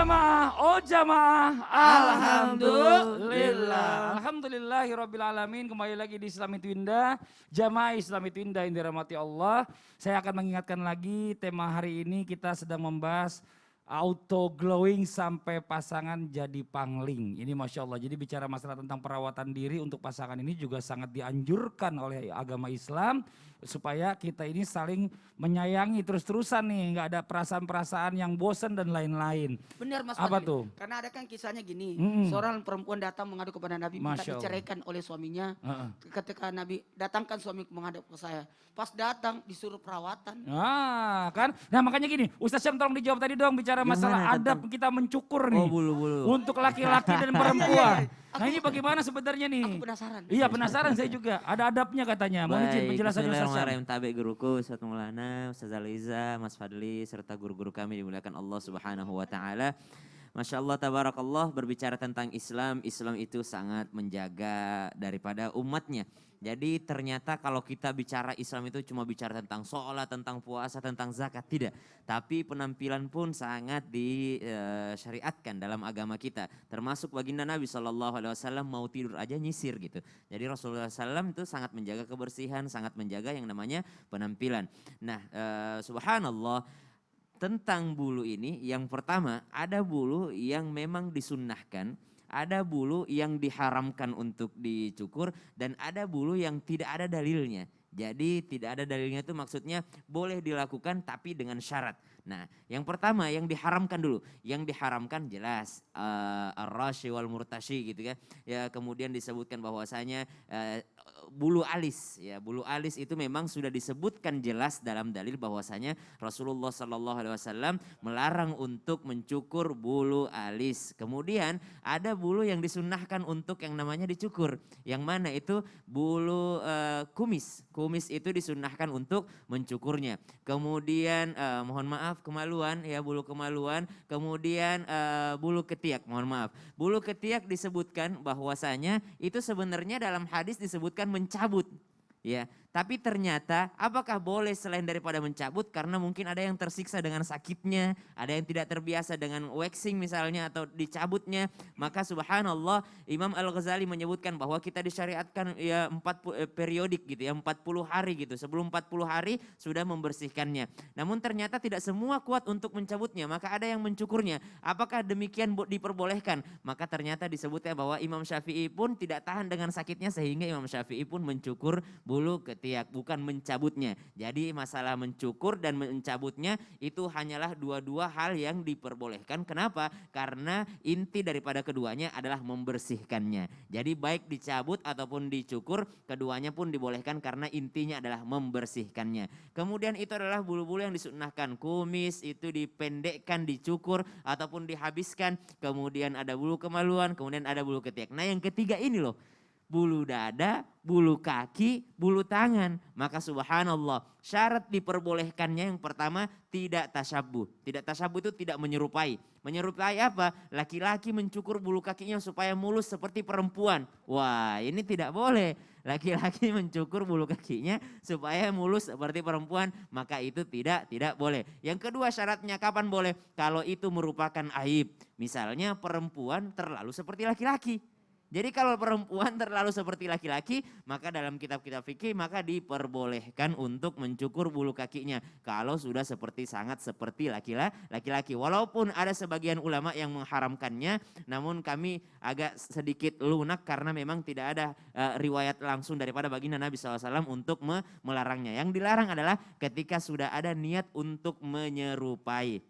jamaah, oh jamaah, Alhamdulillah. Alhamdulillahirrabbilalamin. Kembali lagi di Islam Itu Indah, jamaah Islam Itu Indah yang dirahmati Allah. Saya akan mengingatkan lagi tema hari ini kita sedang membahas auto glowing sampai pasangan jadi pangling. Ini Masya Allah, jadi bicara masalah tentang perawatan diri untuk pasangan ini juga sangat dianjurkan oleh agama Islam. Supaya kita ini saling menyayangi terus-terusan nih, nggak ada perasaan-perasaan yang bosan dan lain-lain. Benar Mas Apa Fadli. tuh? Karena ada kan kisahnya gini, Mm-mm. seorang perempuan datang mengadu kepada Nabi minta Masya Allah. diceraikan oleh suaminya. Ketika Nabi datangkan suami menghadap ke saya, pas datang disuruh perawatan. Ah kan, nah makanya gini, Ustaz Syam tolong dijawab tadi dong bicara masalah adab kita mencukur nih. Oh bulu-bulu. Untuk laki-laki dan perempuan. Iya. Nah ini bagaimana sebenarnya nih? Aku penasaran. Iya penasaran saya juga, ada adabnya katanya. Mohon izin penjelasannya Ustaz Syam. Bismillahirrahmanirrahim. Tabe guruku Ustaz Maulana, Ustaz Aliza, Mas Fadli serta guru-guru kami dimuliakan Allah Subhanahu wa taala. Masya Allah tabarakallah, berbicara tentang Islam, Islam itu sangat menjaga daripada umatnya. Jadi ternyata kalau kita bicara Islam itu cuma bicara tentang sholat, tentang puasa, tentang zakat, tidak. Tapi penampilan pun sangat disyariatkan dalam agama kita. Termasuk baginda Nabi SAW mau tidur aja nyisir gitu. Jadi Rasulullah SAW itu sangat menjaga kebersihan, sangat menjaga yang namanya penampilan. Nah subhanallah, tentang bulu ini yang pertama ada bulu yang memang disunnahkan. Ada bulu yang diharamkan untuk dicukur dan ada bulu yang tidak ada dalilnya. Jadi tidak ada dalilnya itu maksudnya boleh dilakukan tapi dengan syarat. Nah yang pertama yang diharamkan dulu. Yang diharamkan jelas ar-rashi wal murtashi gitu kan. Ya kemudian disebutkan bahwasanya bulu alis. Ya bulu alis itu memang sudah disebutkan jelas dalam dalil bahwasanya Rasulullah SAW melarang untuk mencukur bulu alis. Kemudian ada bulu yang disunnahkan untuk yang namanya dicukur. Yang mana itu bulu kumis. Kumis itu disunnahkan untuk mencukurnya. Kemudian mohon maaf kemaluan ya bulu kemaluan. Kemudian bulu ketiak mohon maaf. Bulu ketiak disebutkan bahwasanya itu sebenarnya dalam hadis disebutkan mencabut. Ya, tapi ternyata apakah boleh selain daripada mencabut karena mungkin ada yang tersiksa dengan sakitnya, ada yang tidak terbiasa dengan waxing misalnya atau dicabutnya, maka subhanallah Imam Al-Ghazali menyebutkan bahwa kita disyariatkan ya 40 periodik gitu ya, 40 hari gitu. Sebelum 40 hari sudah membersihkannya. Namun ternyata tidak semua kuat untuk mencabutnya, maka ada yang mencukurnya. Apakah demikian diperbolehkan? Maka ternyata disebutnya bahwa Imam Syafi'i pun tidak tahan dengan sakitnya sehingga Imam Syafi'i pun mencukur bulu ketiak, bukan mencabutnya. Jadi masalah mencukur dan mencabutnya itu hanyalah dua-dua hal yang diperbolehkan. Kenapa? Karena inti daripada keduanya adalah membersihkannya. Jadi baik dicabut ataupun dicukur, keduanya pun dibolehkan karena intinya adalah membersihkannya. Kemudian itu adalah bulu-bulu yang disunnahkan. Kumis itu dipendekkan, dicukur ataupun dihabiskan. Kemudian ada bulu kemaluan, kemudian ada bulu ketiak. Nah yang ketiga ini loh. Bulu dada, bulu kaki, bulu tangan. Maka subhanallah syarat diperbolehkannya yang pertama tidak tasyabuh. Tidak tasyabuh itu tidak menyerupai. Menyerupai apa? Laki-laki mencukur bulu kakinya supaya mulus seperti perempuan. Wah ini tidak boleh. Laki-laki mencukur bulu kakinya supaya mulus seperti perempuan. Maka itu tidak boleh. Yang kedua syaratnya kapan boleh? Kalau itu merupakan aib. Misalnya perempuan terlalu seperti laki-laki. Jadi kalau perempuan terlalu seperti laki-laki, maka dalam kitab-kitab fikih maka diperbolehkan untuk mencukur bulu kakinya. Kalau sudah sangat seperti laki-laki. Walaupun ada sebagian ulama yang mengharamkannya, namun kami agak sedikit lunak karena memang tidak ada riwayat langsung daripada baginda Nabi SAW untuk melarangnya. Yang dilarang adalah ketika sudah ada niat untuk menyerupai.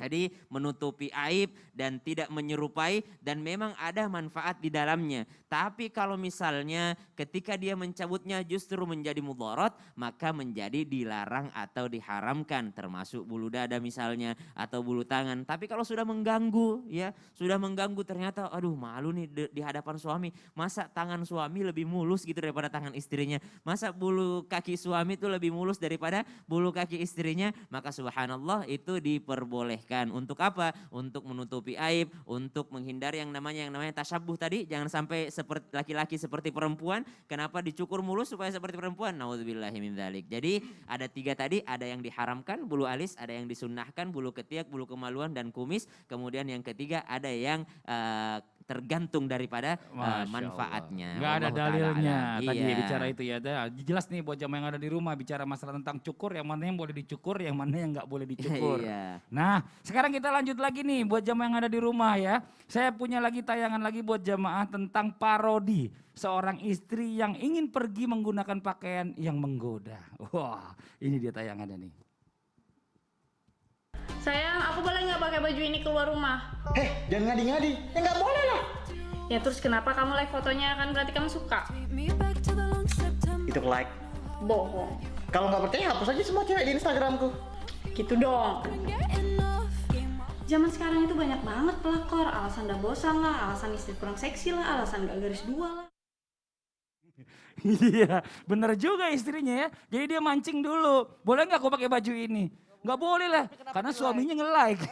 Jadi menutupi aib dan tidak menyerupai dan memang ada manfaat di dalamnya. Tapi kalau misalnya ketika dia mencabutnya justru menjadi mudarat, maka menjadi dilarang atau diharamkan. Termasuk bulu dada misalnya atau bulu tangan. Tapi kalau sudah mengganggu ya, sudah mengganggu ternyata aduh malu nih di hadapan suami. Masa tangan suami lebih mulus gitu daripada tangan istrinya. Masa bulu kaki suami itu lebih mulus daripada bulu kaki istrinya. Maka subhanallah itu diperbolehkan dibolehkan. Untuk apa? Untuk menutupi aib, untuk menghindari yang namanya tasyabuh tadi. Jangan sampai seperti laki-laki seperti perempuan. Kenapa dicukur mulus supaya seperti perempuan? Nauzubillahi min dzalik. Jadi ada 3 tadi, ada yang diharamkan bulu alis, ada yang disunnahkan bulu ketiak, bulu kemaluan dan kumis. Kemudian yang ketiga ada yang tergantung daripada manfaatnya. Nggak ada Wallahu ta'ala dalilnya alam. tadi Iya. bicara itu ya. Jelas nih buat jamaah yang ada di rumah bicara masalah tentang cukur, yang mana yang boleh dicukur, yang mana yang nggak boleh dicukur. Iya. Nah, sekarang kita lanjut lagi nih buat jamaah yang ada di rumah ya. Saya punya lagi tayangan lagi buat jamaah tentang parodi seorang istri yang ingin pergi menggunakan pakaian yang menggoda. Wah, ini dia tayangannya nih. Sayang, aku boleh nggak pakai baju ini keluar rumah? Jangan ngadi-ngadi. Ya nggak boleh lah. Ya terus kenapa kamu like fotonya? Kan berarti kamu suka. Itu like. Bohong. Kalau nggak percaya hapus aja semua cewek di Instagramku. Gitu dong. Zaman sekarang itu banyak banget pelakor. Alasan udah bosan lah, alasan istri kurang seksi lah, alasan gak garis 2 lah. Iya, bener juga istrinya ya. Jadi dia mancing dulu. Boleh nggak aku pakai baju ini? Nggak boleh lah, karena suaminya nge-like.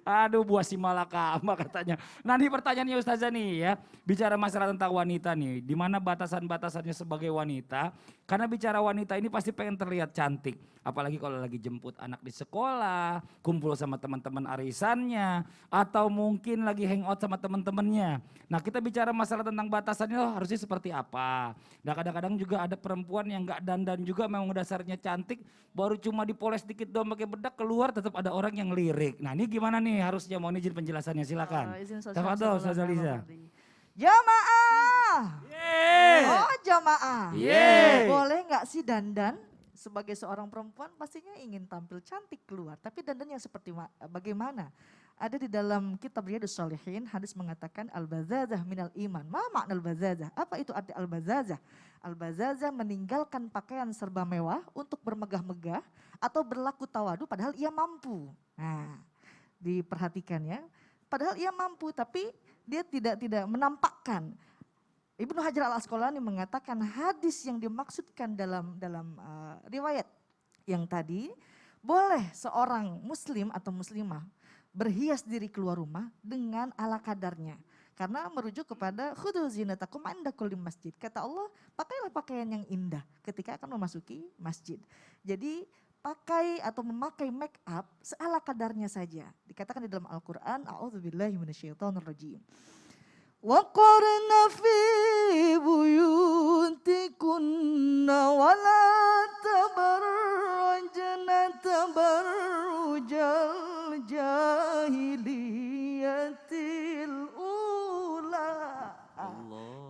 Aduh, buah si malakama katanya. Nah ini pertanyaannya Ustazah nih ya. Bicara masalah tentang wanita nih. Di mana batasan-batasannya sebagai wanita. Karena bicara wanita ini pasti pengen terlihat cantik. Apalagi kalau lagi jemput anak di sekolah. Kumpul sama teman-teman arisannya. Atau mungkin lagi hangout sama teman-temannya. Nah kita bicara masalah tentang batasannya harusnya seperti apa. Nah kadang-kadang juga ada perempuan yang gak dandan juga memang dasarnya cantik. Baru cuma dipoles dikit doang pakai bedak keluar tetap ada orang yang lirik. Nah ini gimana nih harusnya mohon izin penjelasannya silakan. Tafadhol Ustazah Liza. Jamaah. Yeay. Oh jamaah. Yeay. Boleh nggak sih dandan? Sebagai seorang perempuan pastinya ingin tampil cantik keluar. Tapi dandannya seperti bagaimana? Ada di dalam kitab Riyadhus Shalihin hadis mengatakan al-bazazah minal iman. Ma makna al-bazazah? Apa itu arti al-bazazah? Al-bazazah meninggalkan pakaian serba mewah untuk bermegah-megah atau berlaku tawadu padahal ia mampu. Nah, diperhatikan ya. Padahal ia mampu tapi dia tidak menampakkan. Ibnu Hajar al-Asqalani mengatakan hadis yang dimaksudkan dalam riwayat yang tadi, boleh seorang muslim atau muslimah berhias diri keluar rumah dengan ala kadarnya. Karena merujuk kepada khudhu zinatakum inda kulli masjid. Kata Allah, pakailah pakaian yang indah ketika akan memasuki masjid. Jadi pakai atau memakai make up seala kadarnya saja. Dikatakan di dalam Al-Qur'an, a'udzubillahi minasyaitonirrajim. Wa qarna fi buyutikunna wa la tabarrajna tabarrujal jahiliyatil ula.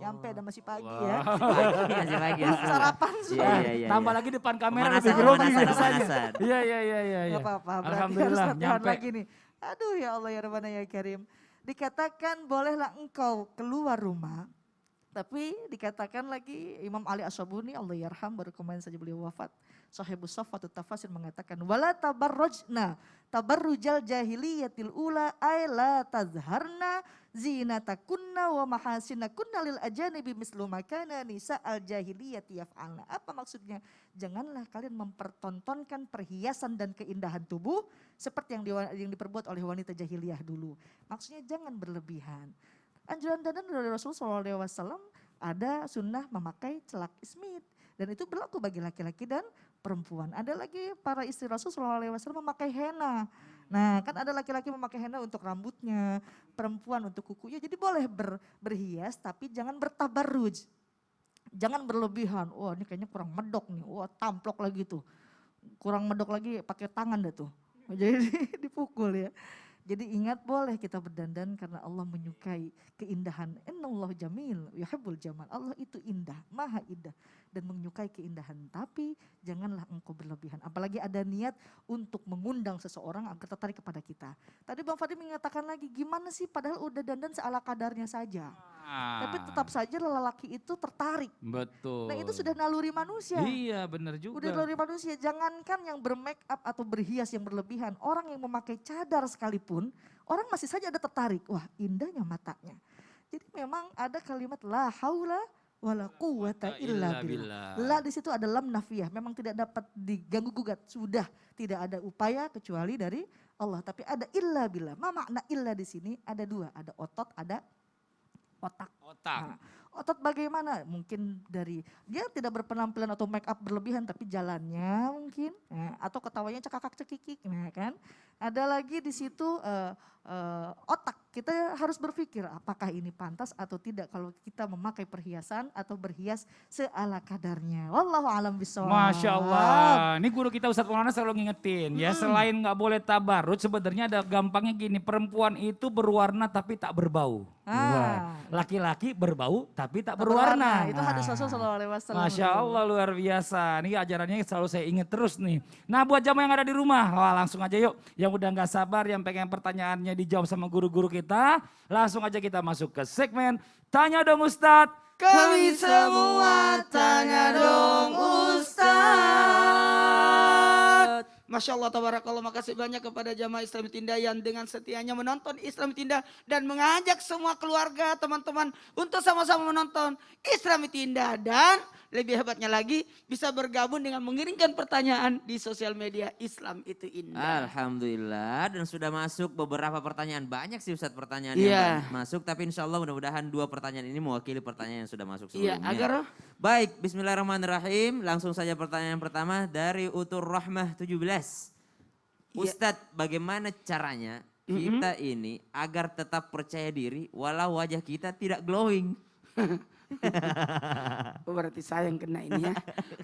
Nyampe ada masih pagi ya. Masih pagi. Sarapan sudah. Iya. Tambah lagi depan kamera Pemanasan, lebih grogi pemanasan, rasanya. pemanasan. Iya. Gak apa-apa, berarti harus Alhamdulillah latihan nyampe. lagi nih. Aduh ya Allah ya Rabbana ya Karim. Dikatakan bolehlah engkau keluar rumah. Tapi dikatakan lagi Imam Ali Ash-Shabuni Allah yarham baru kemarin saja beliau wafat. Sahibus Safatut Tafasir mengatakan wala tabarrujna tabarrujal jahiliyatil ula ay la tazharna zinatakunna wa mahasinakunna lil ajanibi mislu makana nisa al jahiliyati yaf'alna. Apa maksudnya? Janganlah kalian mempertontonkan perhiasan dan keindahan tubuh seperti yang diperbuat oleh wanita jahiliyah dulu. Maksudnya jangan berlebihan. Anjuran dandan dari Rasulullah SAW ada sunnah memakai celak ismit. Dan itu berlaku bagi laki-laki dan perempuan. Ada lagi para istri Rasulullah SAW memakai henna. Nah kan ada laki-laki memakai henna untuk rambutnya, perempuan untuk kukunya. Jadi boleh berhias tapi jangan bertabarruj. Jangan berlebihan. Wah ini kayaknya kurang medok nih. Wah tamplok lagi tuh. Kurang medok lagi pakai tangan dah tuh. Jadi dipukul ya. Jadi ingat boleh kita berdandan karena Allah menyukai keindahan. Innallahu jamil yuhibbul jamal. Allah itu indah, maha indah dan menyukai keindahan. Tapi janganlah engkau berlebihan. Apalagi ada niat untuk mengundang seseorang agar tertarik kepada kita. Tadi Bang Fadli mengatakan lagi gimana sih padahal udah dandan seala kadarnya saja. Tapi tetap saja lelaki itu tertarik. Betul. Nah itu sudah naluri manusia. Iya benar juga. Udah naluri manusia. Jangankan yang bermake up atau berhias yang berlebihan. Orang yang memakai cadar sekalipun, orang masih saja ada tertarik. Wah indahnya matanya. Jadi memang ada kalimat la haula wala quwata illa billah. La di situ ada lam nafiyah, memang tidak dapat diganggu gugat, sudah tidak ada upaya kecuali dari Allah. Tapi ada illa billah. Ma makna illa di sini ada dua, ada otot, ada otak. Nah, otot bagaimana? Mungkin dari dia tidak berpenampilan atau make up berlebihan, tapi jalannya mungkin, atau ketawanya cekakak cekikik, nah kan. Ada lagi di situ otak. Kita harus berpikir apakah ini pantas atau tidak kalau kita memakai perhiasan atau berhias seala kadarnya. Wallahu alam bisawab. Masya Allah, ini guru kita Ustadz Maulana selalu ngingetin ya, selain nggak boleh tabarut, sebenarnya ada gampangnya gini, perempuan itu berwarna tapi tak berbau. Wah, laki-laki berbau tapi tak berwarna. Itu hadis Rasul sallallahu alaihi wasallam. Masya Allah luar biasa, ini ajarannya selalu saya ingat terus nih. Nah buat jamaah yang ada di rumah, wah langsung aja yuk, yang udah nggak sabar, yang pengen pertanyaannya dijawab sama guru-guru kita, langsung aja kita masuk ke segmen Tanya Dong Ustadz. Kami semua tanya dong Ustaz. Masya Allah, tabarakallah, makasih banyak kepada jamaah Islam Tinda yang dengan setianya menonton Islam Tinda dan mengajak semua keluarga, teman-teman untuk sama-sama menonton Islam Tinda. Dan lebih hebatnya lagi bisa bergabung dengan mengirimkan pertanyaan di sosial media Islam itu Indah. Alhamdulillah, dan sudah masuk beberapa pertanyaan. Banyak sih Ustadz pertanyaan Iya. yang masuk, tapi insya Allah mudah-mudahan 2 pertanyaan ini mewakili pertanyaan yang sudah masuk Iya, sebelumnya. agar Baik, bismillahirrahmanirrahim. Langsung saja pertanyaan pertama dari Utur Rahmah 17. Ustadz, bagaimana caranya kita ini agar tetap percaya diri walau wajah kita tidak glowing? berarti saya yang kena ini ya.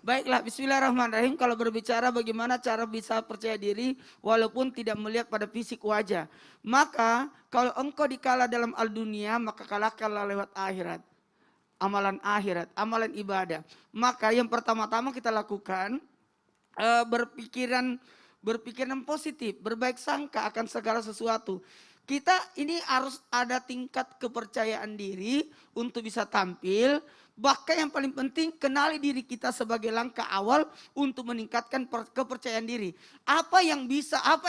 Baiklah, bismillahirrahmanirrahim. Kalau berbicara bagaimana cara bisa percaya diri walaupun tidak melihat pada fisik wajah. Maka kalau engkau dikala dalam al-dunia, maka kalahkanlah lewat akhirat. Amalan akhirat, amalan ibadah. Maka yang pertama-tama kita lakukan berpikiran positif, berbaik sangka akan segala sesuatu. Kita ini harus ada tingkat kepercayaan diri untuk bisa tampil. Bahkan yang paling penting, kenali diri kita sebagai langkah awal untuk meningkatkan kepercayaan diri. Apa yang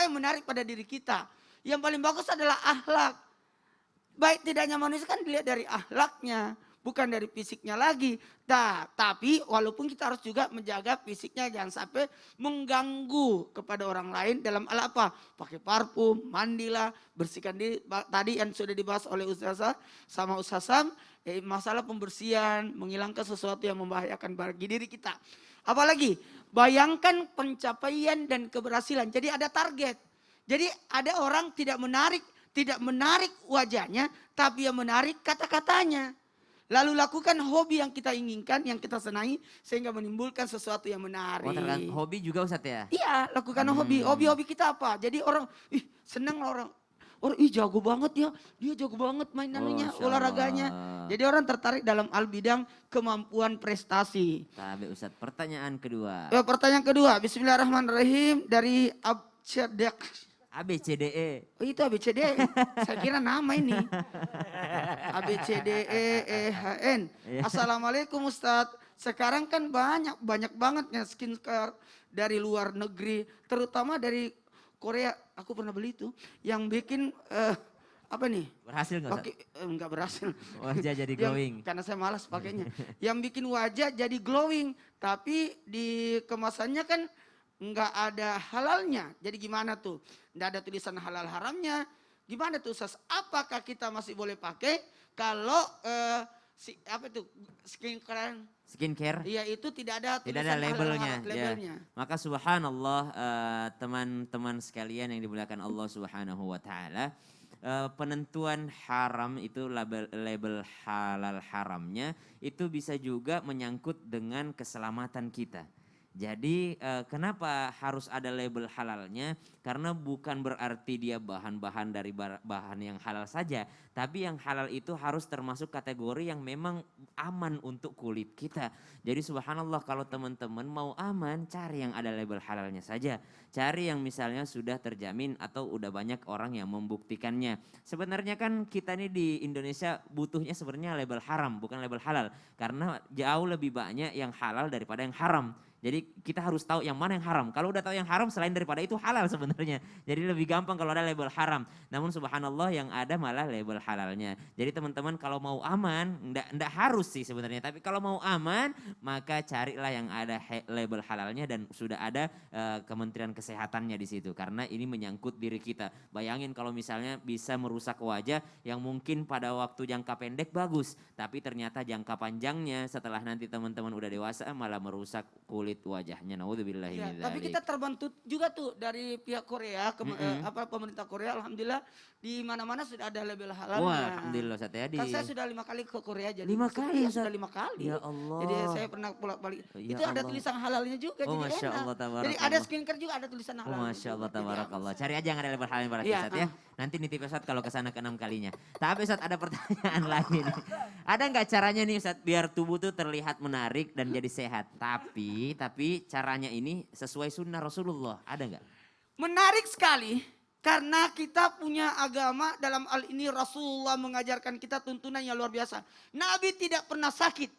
menarik pada diri kita? Yang paling bagus adalah akhlak. Baik tidaknya manusia kan dilihat dari akhlaknya, bukan dari fisiknya lagi. Nah, tapi walaupun kita harus juga menjaga fisiknya jangan sampai mengganggu kepada orang lain dalam hal apa? Pakai parfum, mandilah, bersihkan diri. Tadi yang sudah dibahas oleh Ustazah sama Ustazam, masalah pembersihan, menghilangkan sesuatu yang membahayakan bagi diri kita. Apalagi bayangkan pencapaian dan keberhasilan. Jadi ada target. Jadi ada orang tidak menarik wajahnya, tapi yang menarik kata-katanya. Lalu lakukan hobi yang kita inginkan, yang kita senangi, sehingga menimbulkan sesuatu yang menarik. Oh, tergantung hobi juga Ustadz ya? Iya, lakukan hobi. Hobi kita apa? Jadi orang, senang lah orang, jago banget ya, dia jago banget mainannya, olahraganya. Jadi orang tertarik dalam bidang kemampuan prestasi. Tapi Ustadz, pertanyaan kedua. Pertanyaan kedua, bismillahirrahmanirrahim, dari Abcedek. ABCDE. Oh itu ABCDE, saya kira nama ini. ABCDEEHN. Assalamualaikum Ustadz. Sekarang kan banyak banget ya skincare dari luar negeri, terutama dari Korea. Aku pernah beli itu, yang bikin apa nih? Berhasil nggak Ustadz? Enggak berhasil. Wajah jadi glowing. Karena saya malas pakainya. Yang bikin wajah jadi glowing, tapi di kemasannya kan enggak ada halalnya. Jadi gimana tuh? Enggak ada tulisan halal haramnya. Gimana tuh Ustaz? Apakah kita masih boleh pakai kalau Skincare? Iya, itu tidak ada tulisan Tidak ada labelnya. labelnya. Ya. Maka subhanallah teman-teman sekalian yang dimuliakan Allah Subhanahu wa taala, penentuan haram itu label halal haramnya itu bisa juga menyangkut dengan keselamatan kita. Jadi kenapa harus ada label halalnya? Karena bukan berarti dia bahan-bahan dari bahan yang halal saja. Tapi yang halal itu harus termasuk kategori yang memang aman untuk kulit kita. Jadi subhanallah kalau teman-teman mau aman, cari yang ada label halalnya saja. Cari yang misalnya sudah terjamin atau udah banyak orang yang membuktikannya. Sebenarnya kan kita nih di Indonesia butuhnya sebenarnya label haram, bukan label halal. Karena jauh lebih banyak yang halal daripada yang haram. Jadi kita harus tahu yang mana yang haram. Kalau udah tahu yang haram selain daripada itu halal sebenarnya. Jadi lebih gampang kalau ada label haram. Namun subhanallah yang ada malah label halalnya. Jadi teman-teman kalau mau aman, enggak harus sih sebenarnya. Tapi kalau mau aman maka carilah yang ada label halalnya dan sudah ada Kementerian Kesehatannya di situ. Karena ini menyangkut diri kita. Bayangin kalau misalnya bisa merusak wajah yang mungkin pada waktu jangka pendek bagus. Tapi ternyata jangka panjangnya setelah nanti teman-teman udah dewasa malah merusak kulit wajahnya. Naudzubillahi Ya, min tapi dzalik. kita terbantu juga tuh dari pihak Korea, pemerintah Korea, alhamdulillah di mana-mana sudah ada label halal. Wah, alhamdulillah Ustaz ya. Kan saya sudah 5 kali ke Korea jadi. 5 kali, Iya, Ustaz? sudah 5 kali. Ya Allah. Jadi saya pernah bolak-balik. Ya Itu ada Allah. tulisan halalnya juga Oh, jadi Masya enak. Allah, Jadi tabarakallah. ada skincare juga ada tulisan Oh, halal. Masya Allah, tabarakallah. Cari aja yang ada label halal para Iya, Ustaz ya. Nanti nitip Ustaz kalau kesana ke-6 kalinya. Tapi Ustaz ada pertanyaan lagi nih. Ada nggak caranya nih Ustaz biar tubuh tuh terlihat menarik dan jadi sehat? Tapi caranya ini sesuai sunnah Rasulullah. Ada nggak? Menarik sekali karena kita punya agama dalam hal ini Rasulullah mengajarkan kita tuntunan yang luar biasa. Nabi tidak pernah sakit.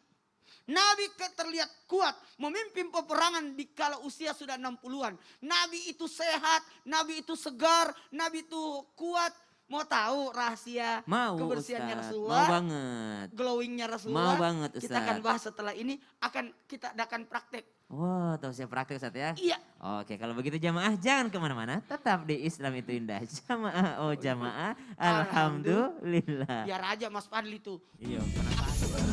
Nabi terlihat kuat memimpin peperangan di kala usia sudah 60-an. Nabi itu sehat, Nabi itu segar, Nabi itu kuat. Mau tahu rahasia Mau kebersihannya Ustaz, Rasulullah? mau banget. Glowingnya Rasulullah? Mau banget, Kita akan Ustaz. bahas setelah ini, kita akan praktek. Wah, tahu siap praktek Ustaz ya? Iya. Oke, kalau begitu jamaah jangan kemana-mana. Tetap di Islam itu indah. Jamaah, oh jamaah. Alhamdulillah. Biar aja Mas Fadli tuh. Iya, penasaran.